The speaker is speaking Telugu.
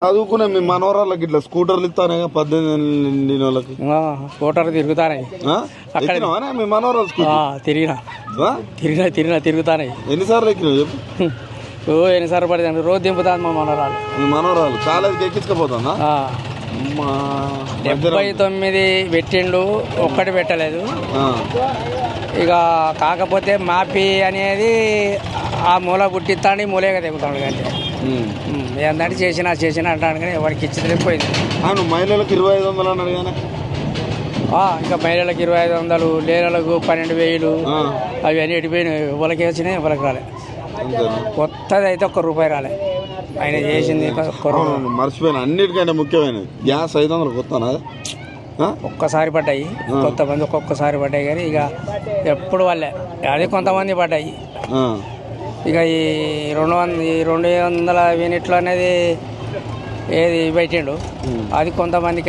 చదువుకునే మీ మనవరాళ్ళకి ఇట్లా స్కూటర్లు ఇస్తానే 18 వాళ్ళకి స్కూటర్ తిరుగుతానే ఎక్కినావానే మీ మనవరాలు తిరిగినా తిరుగుతానే. ఎన్నిసార్లు ఎక్కినావు చెప్పు? ఎన్నిసార్లు పడతాను, రోజు దింపుతాను మా మనవరాలు. మీ మనవరాలు కాలేజీకి ఎక్కించుకపోతుందా? 79 పెట్టిండు, ఒక్కటి పెట్టలేదు. ఇక కాకపోతే మాపి అనేది ఆ మూల గుట్టిస్తాను, మూలేగా తెగుతాడు. కానీ ఏంటంటే చేసిన అంటాను, కానీ ఎవరికి ఇచ్చి పోయింది. అవును, మహిళలకు 2500 అన్నాడు కానీ ఇంకా మహిళలకు 2500, లేనలకు 12,000 అవి అన్ని ఎడిపోయినాయి. ఎవరికి వచ్చినాయి, ఎవరికి రాలే. కొత్తది అయితే ₹1 రాలే. ఆయన చేసింది మర్చిపోయిన. అన్నిటికంటే ముఖ్యమైనది గ్యాస్ 500 కొత్తనా ఒక్కసారి పడ్డాయి. కొంతమంది ఒక్కొక్కసారి పడ్డాయి, కానీ ఇక ఎప్పుడు వాళ్ళే అది కొంతమంది పడ్డాయి. ఇక ఈ 200 యూనిట్లు అనేది ఏది పెట్టిండు, అది కొంతమందికి